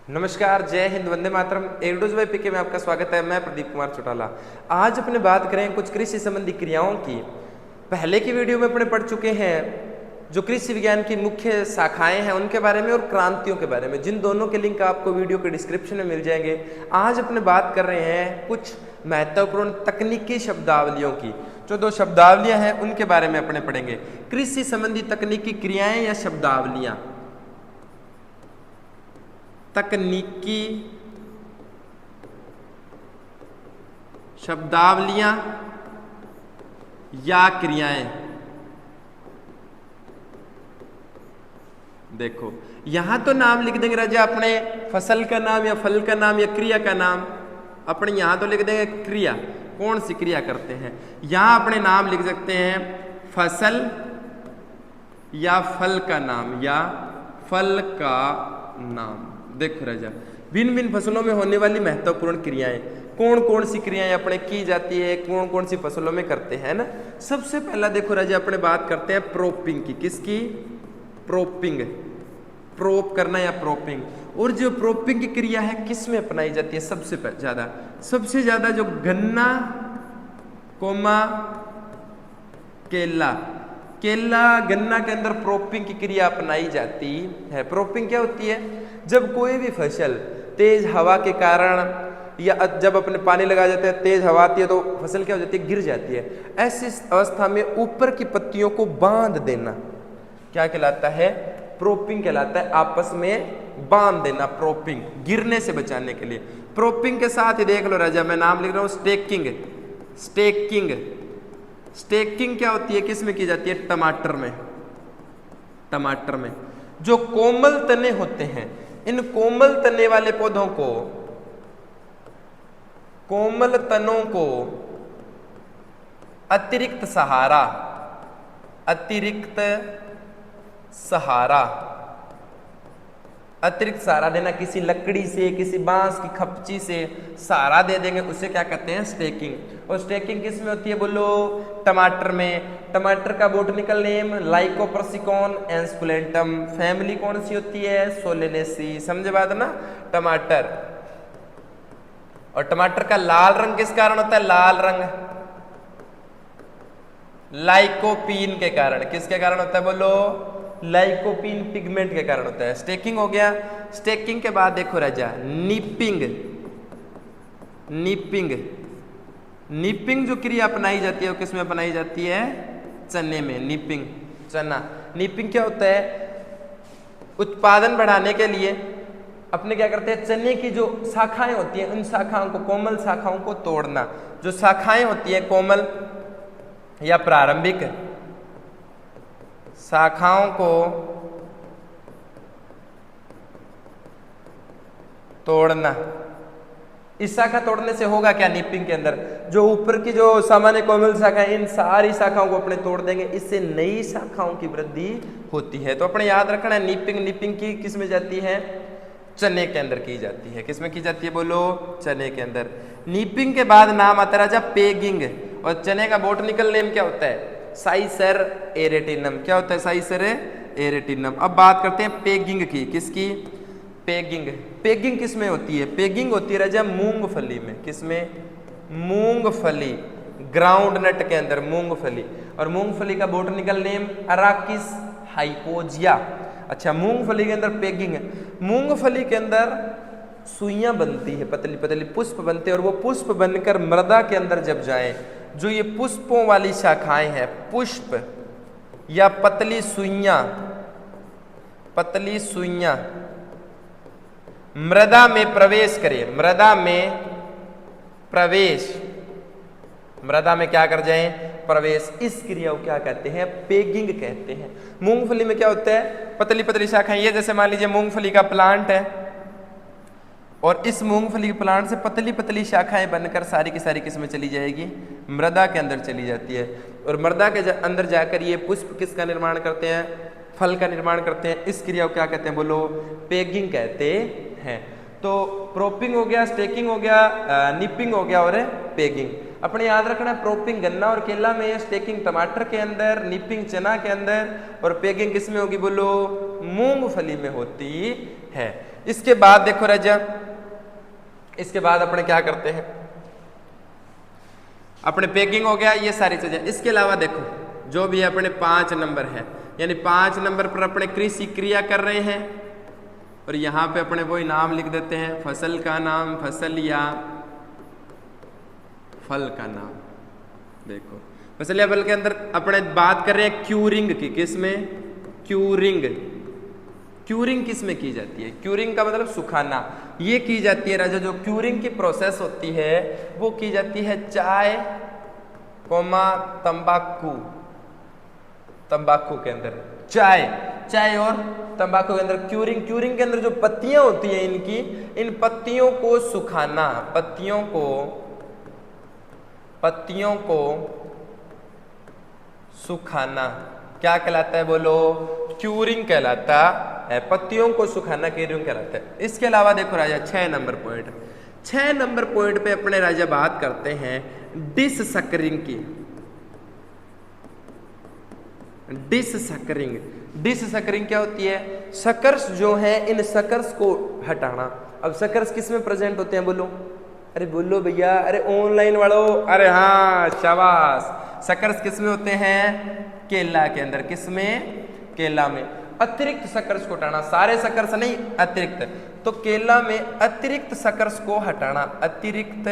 नमस्कार, जय हिंद, वंदे मातरम। एडोज बाई पीके में आपका स्वागत है। मैं प्रदीप कुमार चौटाला। आज अपने बात करें कुछ कृषि संबंधी क्रियाओं की। पहले की वीडियो में अपने पढ़ चुके हैं जो कृषि विज्ञान की मुख्य शाखाएं हैं उनके बारे में और क्रांतियों के बारे में, जिन दोनों के लिंक आपको वीडियो के डिस्क्रिप्शन में मिल जाएंगे। आज अपने बात कर रहे हैं कुछ महत्वपूर्ण तकनीकी शब्दावलियों की। जो दो शब्दावलियां हैं उनके बारे में अपने पढ़ेंगे। कृषि संबंधी तकनीकी क्रियाएं या शब्दावलियां, तकनीकी शब्दावलियां या क्रियाएं। देखो यहां तो नाम लिख देंगे राजा अपने फसल का नाम या फल का नाम या क्रिया का नाम। अपने यहां तो लिख देंगे क्रिया, कौन सी क्रिया करते हैं। यहां अपने नाम लिख सकते हैं फसल या फल का नाम या फल का नाम। देखो राजा भिन्न भिन्न फसलों में होने वाली महत्वपूर्ण क्रियाएं, कौन कौन सी क्रियाएं अपने की जाती है, कौन कौन सी फसलों में करते हैं ना। सबसे पहला देखो राजा अपने बात करते हैं प्रोपिंग की। किसकी? प्रोपिंग, प्रोप करना या प्रोपिंग। और जो प्रोपिंग की क्रिया है किस में अपनाई जाती है सबसे ज्यादा जो गन्ना कोमा केला, केला गन्ना के अंदर प्रोपिंग की क्रिया अपनाई जाती है। प्रोपिंग क्या होती है? जब कोई भी फसल तेज हवा के कारण या जब अपने पानी लगा जाते हैं, तेज हवा आती है तो फसल क्या हो जाती है? गिर जाती है। ऐसी अवस्था में ऊपर की पत्तियों को बांध देना क्या कहलाता है? प्रोपिंग कहलाता है। आपस में बांध देना, प्रोपिंग, गिरने से बचाने के लिए। प्रोपिंग के साथ ही देख लो राजा, मैं नाम लिख रहा हूं स्टेकिंग। स्टेकिंग, स्टेकिंग क्या होती है, किस में की जाती है? टमाटर में। टमाटर में जो कोमल तने होते हैं, इन कोमल तने वाले पौधों को, कोमल तनों को अतिरिक्त सहारा, अतिरिक्त सहारा, अतिरिक्त सहारा देना, किसी लकड़ी से, किसी बांस की खपची से सहारा दे देंगे, उसे क्या कहते हैं? स्टेकिंग। और स्टेकिंग किस में होती है बोलो? टमाटर में। टमाटर का बोटनिकल नेम लाइकोपर्सिकॉन एस्कुलेंटम। फैमिली कौन सी होती है? सोलेनेसी। समझे बात ना? टमाटर। और टमाटर का लाल रंग किस कारण होता है? लाल रंग लाइकोपीन के कारण। किसके कारण होता है बोलो? लाइकोपीन पिगमेंट के कारण होता है। स्टेकिंग हो गया। स्टेकिंग के बाद देखो राजा नीपिंग। नीपिंग, नीपिंग जो क्रिया अपनाई जाती है वो किसमें अपनाई जाती है? चने में। नीपिंग, चना। नीपिंग क्या होता है? उत्पादन बढ़ाने के लिए अपने क्या करते हैं? चने की जो शाखाएं होती हैं उन शाखाओं को, कोमल शाखाओं को तोड़ना। जो शाखाएं होती है कोमल या प्रारंभिक शाखाओं को तोड़ना। इस शाखा तोड़ने से होगा क्या? नीपिंग के अंदर जो ऊपर की जो सामान्य कोमल शाखा है, इन सारी शाखाओं को अपने तोड़ देंगे, इससे नई शाखाओं की वृद्धि होती है। तो अपने याद रखना है नीपिंग। नीपिंग की किस में जाती है? चने के अंदर की जाती है। किस में की जाती है बोलो? चने के अंदर। नीपिंग के बाद नाम आता राजा पेगिंग। और चने का बोटनिकल नेम क्या होता है? साइसर एरेटिनम। क्या होता है? साइसर एरेटिनम। अब बात करते हैं पेगिंग की। किसकी? पेगिंग। पेगिंग किस में होती है? पेगिंग होती है राजा मूंगफली में। किस में? मूंगफली, ग्राउंड नट के अंदर मूंगफली। और मूंगफली का बोटनिकल नेम अराकिस हाइपोजिया। अच्छा, मूंगफली के अंदर पेगिंग है। मूंगफली के अंदर सुइयां बनती है, पतली पतली पुष्प बनते हैं, और वो पुष्प बनकर मृदा के अंदर जब जाएं, जो ये पुष्पों वाली शाखाएं हैं, पुष्प या पतली सुइयां, पतली सुइयां मृदा में प्रवेश करें, मृदा में प्रवेश, मृदा में क्या कर जाएं? प्रवेश। इस क्रिया को क्या कहते हैं? पेगिंग कहते हैं। मूंगफली में क्या होता है? पतली पतली शाखाएं। ये जैसे मान लीजिए मूंगफली का प्लांट है और इस मूंगफली के प्लांट से पतली पतली शाखाएं बनकर सारी की सारी किस में चली जाएगी? मृदा के अंदर चली जाती है। और मृदा के अंदर जाकर ये पुष्प किसका निर्माण करते हैं? फल का निर्माण करते हैं। इस क्रिया को क्या कहते हैं बोलो? पेगिंग कहते हैं। तो प्रोपिंग हो गया, स्टेकिंग हो गया, निपिंग हो गया और पेगिंग। अपने याद रखना है प्रोपिंग गन्ना और केला में, स्टेकिंग टमाटर के अंदर, निपिंग चना के अंदर और पेगिंग किस में होगी बोलो? मूंगफली में होती है। इसके बाद देखो राजा, इसके बाद अपने क्या करते हैं, अपने पैकिंग हो गया ये सारी चीजें। इसके अलावा देखो जो भी अपने 5 नंबर है, यानी 5 नंबर पर अपने कृषि क्रिया कर रहे हैं और यहाँ पे अपने वही नाम लिख देते हैं, फसल का नाम, फसल या फल का नाम। देखो फसल या फल के अंदर अपने बात कर रहे हैं क्यूरिंग की, किसमें, क्यूरिंग। क्यूरिंग किस में की जाती है, क्यूरिंग का मतलब सुखाना, ये की जाती है राजा, जो क्यूरिंग की प्रोसेस होती है वो की जाती है चाय कोमा तंबाकू, तंबाकू के अंदर, चाय और तंबाकू के अंदर क्यूरिंग। क्यूरिंग के अंदर जो पत्तियां होती है इनकी, इन पत्तियों को सुखाना, पत्तियों को सुखाना क्या कहलाता है बोलो, क्यूरिंग कहलाता है। पत्तियों को सुखाना क्यूरिंग कहलाता है। इसके अलावा देखो राजा 6 नंबर पॉइंट, 6 नंबर पॉइंट पे अपने राजा बात करते हैं डिस सकरिंग की। डिस सकरिंग, डिस सकरिंग क्या होती है, सकर्स जो है इन सकर्स को हटाना। अब सकर्स किस में प्रेजेंट होते हैं बोलो, अरे बोलो भैया, अरे ऑनलाइन वालों, अरे हाँ शाबाश, सकर्स किस में होते हैं, केला के अंदर, किस में, केला में। अतिरिक्त सकर्स को हटाना, सारे सकर्स नहीं, अतिरिक्त, तो केला में अतिरिक्त सकर्स को हटाना, अतिरिक्त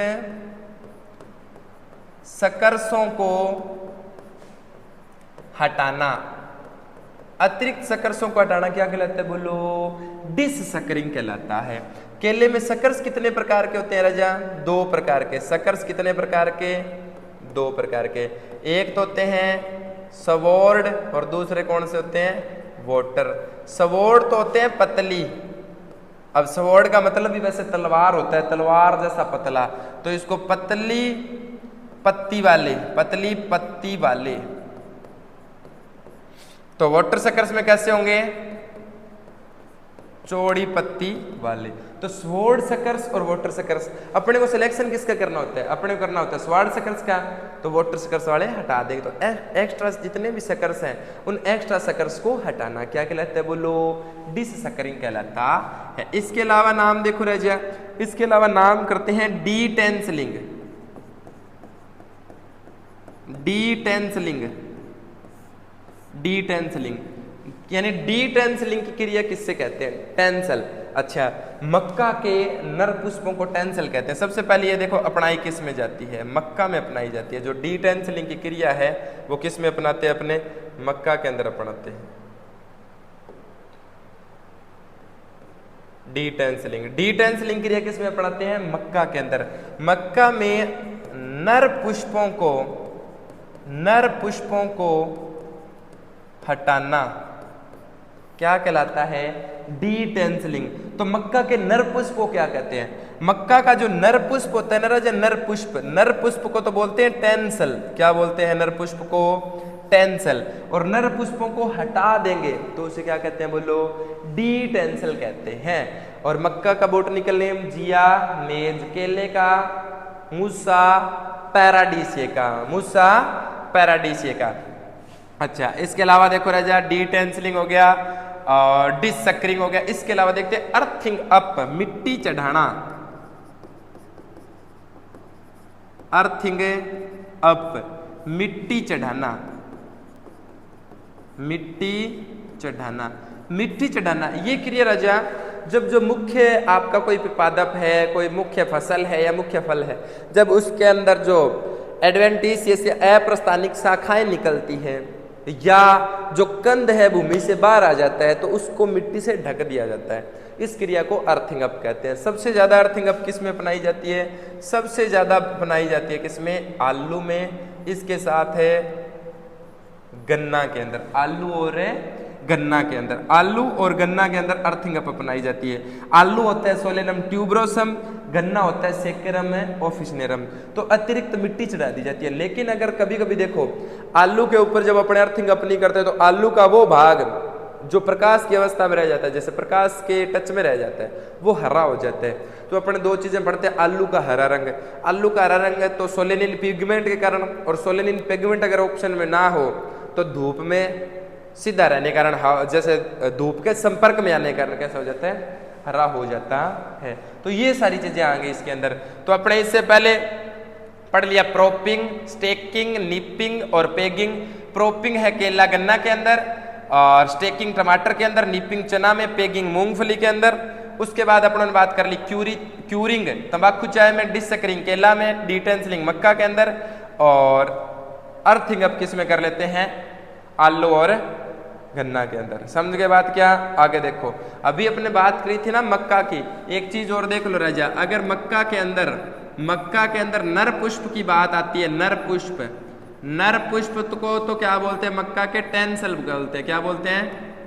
सकर्सों को हटाना, अतिरिक्त सकर्सों को हटाना क्या कहलाता है बोलो, डिस सकरिंग कहलाता है। केले में सकर्स कितने प्रकार के होते हैं राजा, 2 प्रकार के। सकर्स कितने प्रकार के, 2 प्रकार के। एक तो होते हैं सवोर्ड और दूसरे कौन से होते हैं, वोटर। सवोर्ड तो होते हैं पतली, अब सवोर्ड का मतलब भी वैसे तलवार होता है, तलवार जैसा पतला, तो इसको पतली पत्ती वाले, पतली पत्ती वाले। तो वाटर सकर्स में कैसे होंगे, चौड़ी पत्ती वाले। तो स्वॉर्ड सकर्स और वाटर सकर्स, अपने को सिलेक्शन किसका करना होता है, अपने को करना होता है स्वॉर्ड सकर्स का, तो वाटर सकर्स वाले हटा देंगे। तो एक्स्ट्रा जितने भी सकर्स हैं उन एक्स्ट्रा सकर्स को हटाना क्या कहलाता है बोलो, डिस सकरिंग कहलाता है। इसके अलावा नाम देखो राजा, इसके अलावा नाम करते हैं डीटेंसलिंग, डीटेंसलिंग, डीटेंसलिंग यानी डीटेंसलिंग की क्रिया किससे कहते हैं, टेंसल। अच्छा, मक्का के नर पुष्पों को टेंसल कहते हैं। सबसे पहले ये देखो अपनाई किस में जाती है, मक्का में अपनाई जाती है। जो डीटेंसलिंग की क्रिया है वो किस में अपनाते हैं, अपने मक्का के अंदर अपनाते हैं। डीटेंसलिंग, डीटेंसलिंग क्रिया किस में अपनाते हैं, मक्का के अंदर। मक्का में नर पुष्पों को हटाना क्या कहलाता है, डीटेंसलिंग। तो मक्का के नर पुष्प को क्या कहते हैं, मक्का का जो नर पुष्प होता है ना राजा, नर पुष्प को तो बोलते हैं टेंसल। क्या बोलते हैं नर पुष्प को, टेंसल। और नर पुष्पों को हटा देंगे तो उसे क्या कहते हैं बोलो, डीटेंसल कहते हैं। और मक्का का बोटनिकल नेम जिया मेज, केले का मुसा पैराडीसिएका, मुसा पैराडीसिएका। अच्छा, इसके अलावा देखो राजा डीटेंसलिंग हो गया और डिस सकरिंग हो गया। इसके अलावा देखते हैं अर्थिंग अप, मिट्टी चढ़ाना, अर्थिंग अप, मिट्टी चढ़ाना, मिट्टी चढ़ाना, मिट्टी चढ़ाना। ये क्रिया राजा जब जो मुख्य आपका कोई पादप है, कोई मुख्य फसल है या मुख्य फल है, जब उसके अंदर जो एडवेंटिशियस या अप्रस्थानिक शाखाएं निकलती हैं या जो कंद है भूमि से बाहर आ जाता है तो उसको मिट्टी से ढक दिया जाता है। इस क्रिया को अर्थिंग अप कहते हैं। सबसे ज्यादा अर्थिंग अप किस में अपनाई जाती है, सबसे ज्यादा अपनाई जाती है किसमें, आलू में। इसके साथ है गन्ना के अंदर, आलू और गन्ना के अंदर, आलू और गन्ना के अंदर अर्थिंग अप अपनाई जाती है। आलू होता है सोलेनम ट्यूबरोसम, गन्ना होता है सेकेरम ऑफिसनेरम। तो अतिरिक्त मिट्टी चढ़ा दी जाती है। लेकिन अगर कभी कभी देखो आलू के ऊपर जब अपने अर्थिंग अप नहीं करते तो आलू का वो भाग जो प्रकाश की अवस्था में रह जाता है, जैसे प्रकाश के टच में रह जाता है, वो हरा हो जाता है। तो अपने 2 चीजें पढ़ते हैं, आलू का हरा रंग, आलू का हरा रंग है तो सोलेनिन पिगमेंट के कारण, और सोलेनिन पिगमेंट अगर ऑप्शन में ना हो तो धूप में सीधा रहने के कारण, जैसे धूप के संपर्क में आने के कारण कैसा हो जाता है, हरा हो जाता है। तो ये सारी चीजें आ गई इसके अंदर। तो अपने इससे पहले पढ़ लिया प्रोपिंग, स्टेकिंग, निपिंग और पेगिंग। प्रोपिंग है केला गन्ना के अंदर, और स्टेकिंग टमाटर के अंदर, निपिंग चना में, पेगिंग मूंगफली के अंदर। उसके बाद अपन ने बात कर ली क्यूरिंग तंबाकू चाय में, डिसकरिंग केला में, डिटेंसलिंग मक्का के अंदर, और अर्थिंग अब किस में कर लेते हैं, आलू और गन्ना के अंदर। समझ गए बात क्या? आगे देखो, अभी अपने बात करी थी ना मक्का की, एक चीज और देख लो राजा, अगर मक्का के अंदर नर पुष्प की बात आती है, नर पुष्प को तो क्या बोलते हैं, मक्का के टेंसल बोलते हैं। क्या बोलते हैं?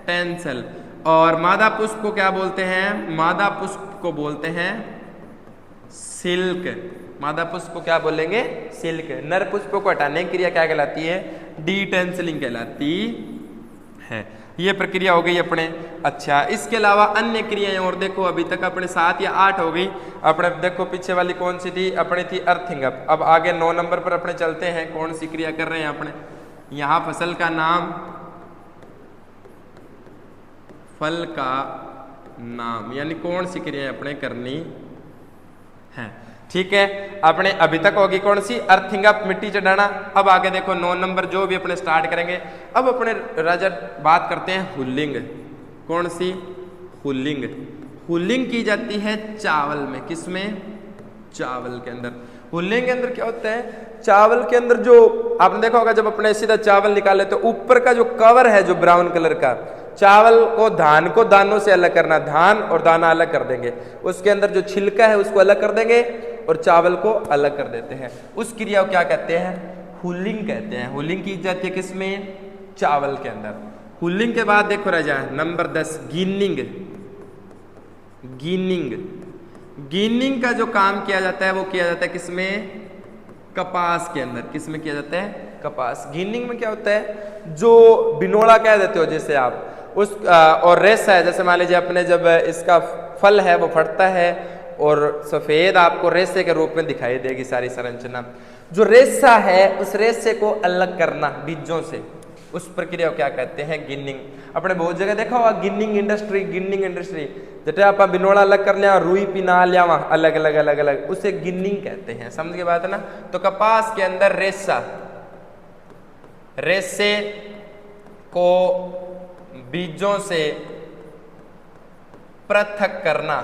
टेंसल। और मादा पुष्प को क्या बोलते हैं? मादा पुष्प को बोलते हैं सिल्क। मादा पुष्प को क्या बोलेंगे? सिल्क। नर पुष्प को हटाने की क्रिया क्या कहलाती है? डिटेंसलिंग कहलाती है। ये प्रक्रिया हो गई अपने। अच्छा, इसके अलावा अन्य क्रियाएं और देखो, अभी तक अपने 7 या 8 हो गई। अपने देखो पीछे वाली कौन सी थी? अपनी थी अर्थिंग अप। अब आगे 9 नंबर पर अपने चलते हैं, कौन सी क्रिया कर रहे हैं अपने? यहां फसल का नाम, फल का नाम, यानी कौन सी क्रिया अपने करनी है। ठीक है, अपने अभी तक होगी कौन सी? अर्थिंग अप, मिट्टी चढ़ाना। अब आगे देखो 9 नंबर जो भी अपने स्टार्ट करेंगे। अब अपने राजा बात करते हैं हुलिंग। कौन सी? हुलिंग। हुलिंग की जाती है चावल में। किसमें? चावल के अंदर। हुलिंग के अंदर क्या होता है? चावल के अंदर जो आपने देखा होगा, जब अपने सीधा चावल निकाले तो ऊपर का जो कवर है जो ब्राउन कलर का, चावल को धान को दानों से अलग करना, धान और दाना अलग कर देंगे, उसके अंदर जो छिलका है उसको अलग कर देंगे और चावल को अलग कर देते हैं। उस क्रिया को क्या कहते हैं? हुलिंग कहते हैं। हुलिंग की जाती है किसमें? चावल के अंदर। हुलिंग के बाद देखो राजा नंबर 10 गिनिंग। गिनिंग का जो काम किया जाता है वो किया जाता है किसमें? कपास के अंदर। किसमें किया जाता है? कपास। गिनिंग में क्या होता है? जो बिनोड़ा कह देते हो जैसे आप उस और रेसा है, जैसे मान लीजिए अपने जब इसका फल है वो फटता है और सफेद आपको रेसे के रूप में दिखाई देगी सारी संरचना। जो रेसा है उस रेसे को अलग करना बीजों से, उस प्रक्रिया को क्या कहते हैं? गिनिंग। अपने बहुत जगह देखा होगा गिनिंग इंडस्ट्री जैसे आप बिनोड़ा अलग कर लिया, रुई पिना लिया वहां अलग अलग, उसे गिनिंग कहते हैं। समझ के बात है ना? तो कपास के अंदर रेसे को बीजों से पृथक करना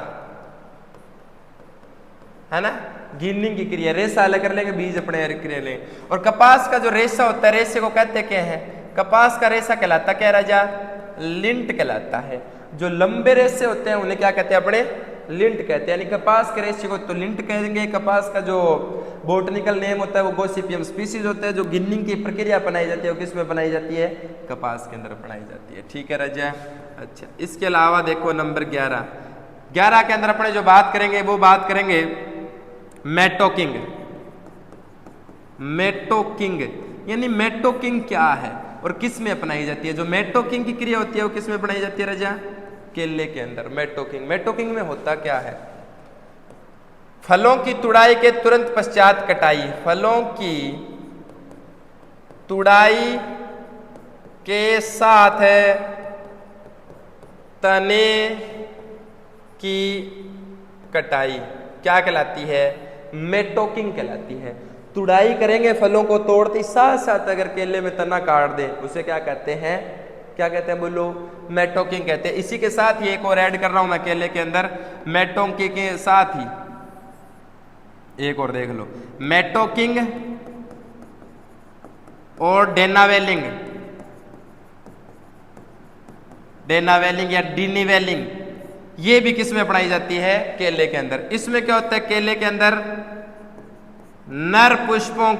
है ना, गिनिंग की क्रिया। रेसा अलग कर लेंगे, बीज अपने क्रिया लेंगे। और कपास का जो रेसा होता है, रेसे को कहते क्या है? कपास का रेसा कहलाता क्या राजा? लिंट कहलाता है। जो लंबे रेसे होते हैं उन्हें क्या कहते हैं? अपने लिंट कहते हैं। यानी कपास के रेसे को तो लिंट कहेंगे। कपास का जो बोटनिकल नेम होता है वो गोसिपियम स्पीसीज होता है। जो गिनिंग की प्रक्रिया अपनाई जाती है वो किस में बनाई जाती है? कपास के अंदर अपनाई जाती है। ठीक है राजा। अच्छा, इसके अलावा देखो नंबर 11 के अंदर अपने जो बात करेंगे वो बात करेंगे मेटोकिंग। यानी मेटोकिंग क्या है और किस में अपनाई जाती है? जो मेटोकिंग की क्रिया होती है वो किस में अपनाई जाती है राजा? केले के अंदर। मेटोकिंग में होता क्या है? फलों की तुड़ाई के तुरंत पश्चात कटाई। फलों की तुड़ाई के साथ तने की कटाई क्या कहलाती है? मेटोकिंग कहलाती है। तुड़ाई करेंगे फलों को तोड़ते साथ साथ अगर केले में तना काट दें उसे क्या कहते हैं? क्या कहते हैं बोलो? मेटोकिंग कहते हैं। इसी के साथ ही एक और ऐड कर रहा हूं मैं केले के अंदर, मेटोकिंग के साथ ही एक और देख लो, मेटोकिंग और डेनावेलिंग या डिनिवेलिंग, ये भी किस में अपनाई जाती है? केले के अंदर। इसमें क्या होता है? केले के अंदर नर पुष्पों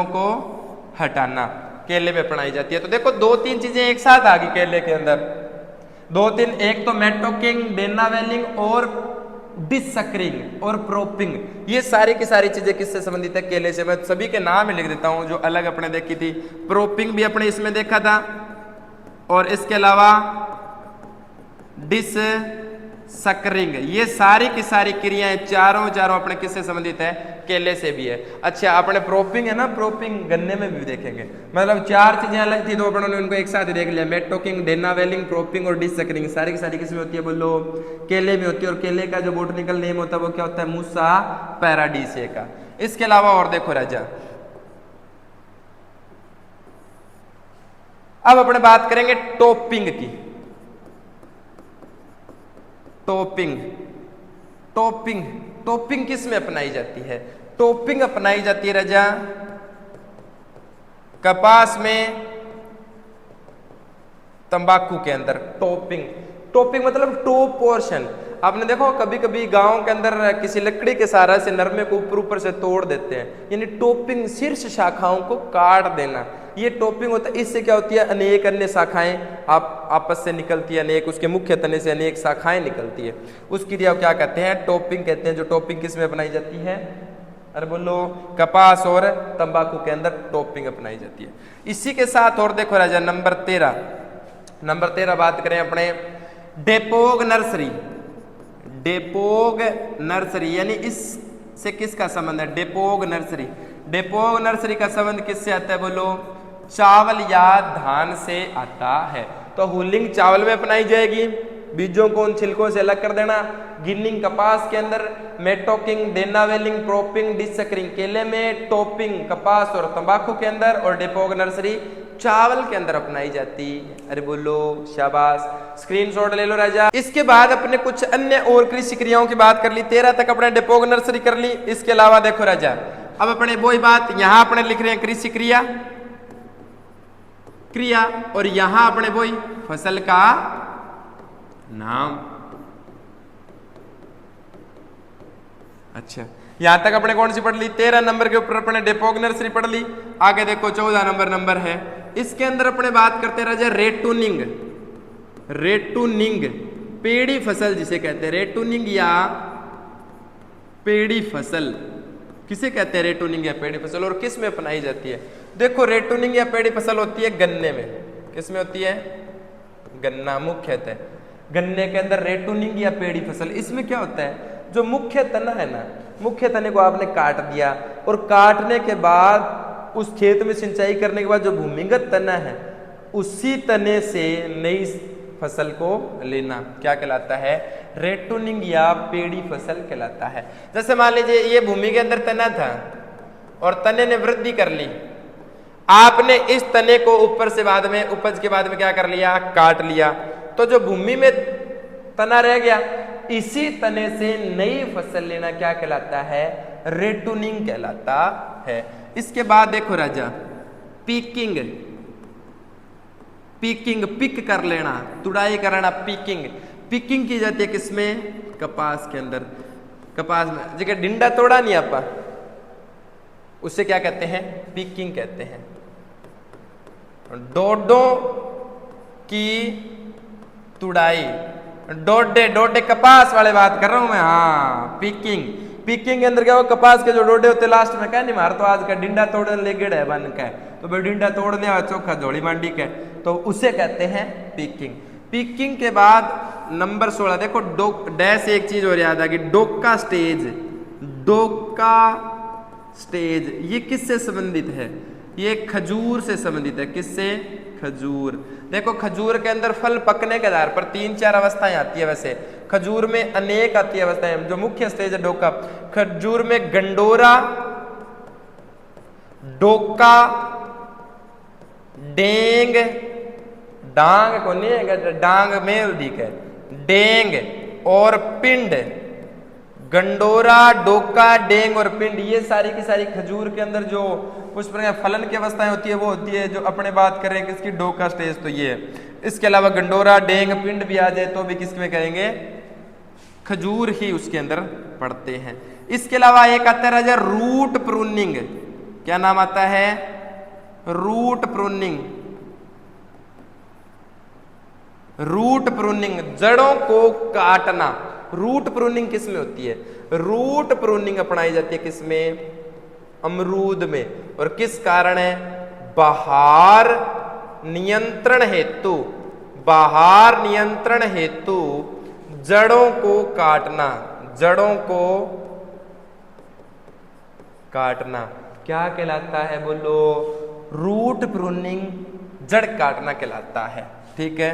को हटाना केले में अपनाई जाती है। तो देखो 2-3 चीजें एक साथ आ गई केले के अंदर। 2-3, एक तो मेटोकिंग, डेनावेलिंग और डिसकरिंग और प्रोपिंग, ये सारी की सारी चीजें किससे संबंधित है? केले से। मैं सभी के नाम ही लिख देता हूं जो अलग अपने देखी थी। प्रोपिंग भी अपने इसमें देखा था और इसके अलावा सकरिंग, ये सारी की सारी क्रियाएं चारों चारों अपने किससे संबंधित है? केले से भी है। अच्छा, अपने प्रोपिंग है ना, प्रोपिंग गन्ने में भी देखेंगे, मतलब चार चीजें अलग थी तो अपनों ने उनको एक साथ ही देख लिया। मेटोकिंग, डेनावेलिंग, प्रोपिंग और डिसकरिंग सारी की सारी किसमें होती है? बोलो, केले में होती है। और केले का जो बोटनिकल नेम होता है वो क्या होता है? मूसा पैराडीसिएका। इसके अलावा और देखो राजा, अब अपने बात करेंगे टोपिंग की। टोपिंग, टोपिंग, टोपिंग किस में अपनाई जाती है? टोपिंग अपनाई जाती है राजा कपास में, तंबाकू के अंदर। टोपिंग, टोपिंग मतलब टॉप पोर्शन। आपने देखो कभी कभी गांव के अंदर किसी लकड़ी के सहारा से नरमे को ऊपर ऊपर से तोड़ देते हैं, यानी टोपिंग, शीर्ष शाखाओं को काट देना, ये टोपिंग होता है। इससे क्या होती है? अनेक अन्य शाखाएं आपस से निकलती है, अनेक उसके मुख्य तने से अनेक शाखाएं निकलती है। उस क्रिया को क्या कहते हैं? टोपिंग कहते हैं। जो टोपिंग किस में अपनाई जाती है? अरे बोलो, कपास और तंबाकू के अंदर टोपिंग अपनाई जाती है। इसी के साथ और देखो राजा नंबर 13, नंबर 13 बात करें अपने डेपोग नर्सरी। डेपोग नर्सरी यानी इससे किसका संबंध है? डेपोग नर्सरी। डेपोग नर्सरी का संबंध किससे आता है? बोलो, चावल या धान से आता है। तो हुलिंग चावल में अपनाई जाएगी, बीजों को उन छिलकों से अलग कर देना। गिनिंग कपास के अंदर, मेटोकिंग, डेनावेलिंग, प्रोपिंग, डिसकरिंग केले में, टोपिंग कपास और तंबाकू के अंदर, और डेपोग नर्सरी चावल के अंदर अपनाई जाती। अरे बोलो, शाबाश, स्क्रीनशॉट ले लो राजा। इसके बाद अपने कुछ अन्य और कृषि क्रियाओं की बात कर ली, 13 तक अपने डेपोग नर्सरी कर ली। इसके अलावा देखो राजा, अब अपने वही बात यहां अपने लिख रहे हैं कृषि क्रिया, क्रिया, और यहां अपने वही फसल का नाम। अच्छा, यहां तक अपने कौन सी पढ़ ली? 13 नंबर के ऊपर अपने डेपोग नर्सरी पढ़ ली। आगे देखो 14 नंबर है, इसके अंदर अपने बात करते हैं राजा रेटूनिंग। रेटूनिंग, पेड़ी फसल जिसे कहते हैं, रेटूनिंग या पेड़ी फसल किसे कहते हैं? रेटूनिंग या पेड़ी फसल। और किस में अपनाई जाती है? देखो, रेटूनिंग या पेड़ी फसल होती है गन्ने में। किस में होती है? गन्ना मुख्यतः, गन्ने के अंदर रेटूनिंग या पेड़ी फसल। इसमें क्या होता है? जो मुख्य तना है ना, मुख्य तने को आपने काट दिया, और काटने के बाद उस खेत में सिंचाई करने के बाद जो भूमिगत तना है, उसी तने से नई फसल को लेना क्या कहलाता है? रेटूनिंग या पेड़ी फसल कहलाता है। जैसे मान लीजिए ये भूमि के अंदर तना था और तने ने वृद्धि कर ली, आपने इस तने को ऊपर से बाद में, उपज के बाद में क्या कर लिया? काट लिया। तो जो भूमि में तना रह गया, इसी तने से नई फसल लेना क्या कहलाता है? रेटूनिंग कहलाता है। इसके बाद देखो राजा, पीकिंग। पीकिंग, पिक कर लेना, तुड़ाई करना, पीकिंग। पीकिंग की जाती है किसमें? कपास के अंदर। कपास में जगह डिंडा तोड़ा नहीं आपा, उसे क्या कहते हैं? पीकिंग कहते हैं। डोडो की तुड़ाई, डोडे, डोडे कपास वाले बात कर रहा हूं मैं। हाँ, पीकिंग। पीकिंग के अंदर क्या हो? कपास के जो डोडे होते लास्ट में क्या नहीं मार, तो आज का डिंडा तोड़ ले गेड़ है बन का, तो भाई डिंडा तोड़ दिया चोखा झोली मांडी का, तो उसे कहते हैं पीकिंग। पीकिंग के बाद नंबर 16 देखो, डैश एक चीज और याद आ गई, डोका स्टेज। डोका स्टेज ये किससे संबंधित है? ये खजूर से संबंधित है। किससे? खजूर। देखो, खजूर के अंदर फल पकने के आधार पर 3-4 अवस्थाएं आती है। वैसे खजूर में अनेक आती है अवस्थाएं, जो मुख्य स्टेज है डोका। खजूर में गंडोरा, डोका, डेंग, डांग को नहीं है, डांग मेल दिख है, डेंग और पिंड। गंडोरा, डोका, डेंग और पिंड, ये सारी की सारी खजूर के अंदर जो उस प्रकार फलन की अवस्थाएं होती है, वो होती है जो अपने बात करें किसकी? डोका स्टेज, तो ये है। इसके अलावा गंडोरा, डेंग, पिंड भी आ जाए तो भी किसमें कहेंगे? खजूर ही उसके अंदर पड़ते हैं। इसके अलावा एक आता है राजा रूट प्रूनिंग। क्या नाम आता है? Root pruning. रूट प्रूनिंग, जड़ों को काटना। रूट प्रूनिंग किस में होती है? रूट प्रूनिंग अपनाई जाती है किसमें? अमरूद में। और किस कारण है? बहार नियंत्रण हेतु। बहार नियंत्रण हेतु जड़ों को काटना, जड़ों को काटना क्या कहलाता है बोलो? रूट प्रूनिंग, जड़ काटना कहलाता है। ठीक है,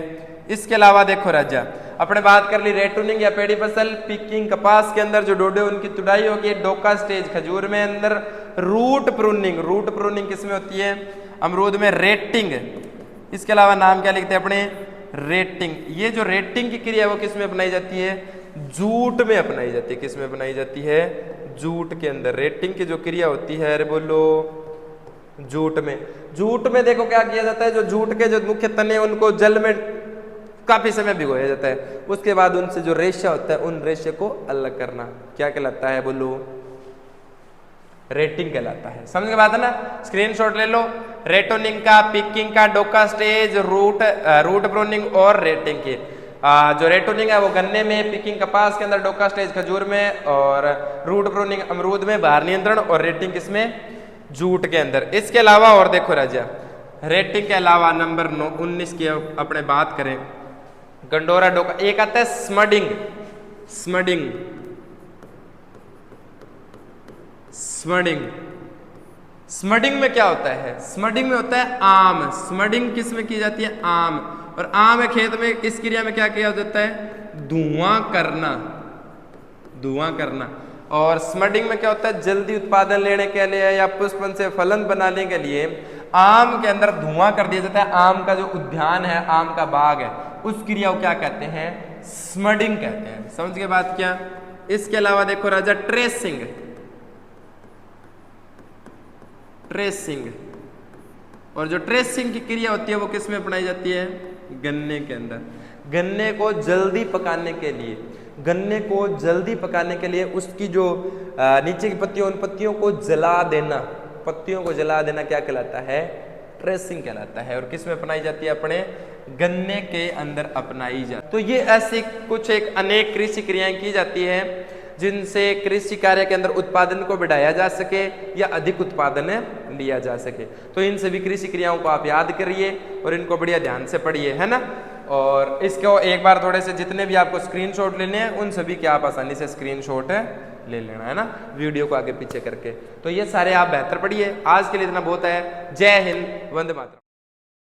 इसके अलावा देखो राजा, अपने बात कर ली रेटूनिंग या पेड़ी फसल, पिकिंग कपास के अंदर जो डोडे उनकी तुड़ाई होगी, डोका स्टेज खजूर में अंदर, रूट प्रूनिंग, रूट प्रूनिंग किसमें होती है? अमरूद में। रेटिंग, इसके अलावा नाम क्या लिखते हैं अपने? रेटिंग। ये जो रेटिंग की क्रिया वो किसमें अपनाई जाती है? जूट में अपनाई जाती है। किसमें अपनाई जाती है? जूट के अंदर। रेटिंग की जो क्रिया होती है, अरे बोलो, जूट में। जूट में देखो क्या किया जाता है, जो जूट के जो मुख्य तने उनको जल में काफी समय भिगोया जाता है, उसके बाद उनसे जो रेशा होता है उन रेशे को अलग करना क्या कहलाता है बोलो? रेटिंग कहलाता है। समझ के बात है ना? स्क्रीनशॉट ले लो। रेटोनिंग का, पिकिंग का, डोका स्टेज, रूट प्रूनिंग और रेटिंग की। जो रेटोनिंग है वो गन्ने में, पिकिंग कपास के अंदर, डोका स्टेज खजूर में और रूट प्रूनिंग अमरूद में, बाहर नियंत्रण, और रेटिंग किसमें? जूट के अंदर। इसके अलावा और देखो राजा, रेटिंग के अलावा नंबर 19 की अपने बात करें, गंडोरा, डोका, एक आता है स्मडिंग। स्मडिंग, स्मडिंग, स्मडिंग में क्या होता है? स्मडिंग में होता है आम। स्मडिंग किस में की जाती है? आम। और आम है खेत में, इस क्रिया में क्या किया जाता है? धुआं करना, धुआं करना। और स्मडिंग में क्या होता है? जल्दी उत्पादन लेने के लिए या पुष्पन से फलन बनाने के लिए आम के अंदर धुआं कर दिया जाता है। आम का जो उद्यान है, आम का बाग है, उस क्रिया को क्या कहते हैं? स्मडिंग कहते हैं। समझ के बात क्या? इसके अलावा देखो राजा, ट्रेसिंग। ट्रेसिंग, और जो ट्रेसिंग की क्रिया होती है वो किस में अपनाई जाती है? गन्ने के अंदर। गन्ने को जल्दी पकाने के लिए, गन्ने को जल्दी पकाने के लिए उसकी जो नीचे की पत्तियों, उन पत्तियों को जला देना, पत्तियों को जला देना क्या कहलाता है? ट्रेसिंग कहलाता है। और किस में अपनाई जाती है? अपने गन्ने के अंदर अपनाई जाती है। तो ये ऐसी कुछ एक अनेक कृषि क्रियाएं की जाती है जिनसे कृषि कार्य के अंदर उत्पादन को बढ़ाया जा सके या अधिक उत्पादन लिया जा सके। तो इन सभी कृषि क्रियाओं को आप याद करिए और इनको बढ़िया ध्यान से पढ़िए, है ना? और इसको एक बार थोड़े से जितने भी आपको स्क्रीनशॉट लेने हैं उन सभी के आप आसानी से स्क्रीनशॉट ले लेना, है ना, वीडियो को आगे पीछे करके। तो ये सारे आप बेहतर पढ़िए। आज के लिए इतना बहुत है। जय हिंद, वंदे मातरम।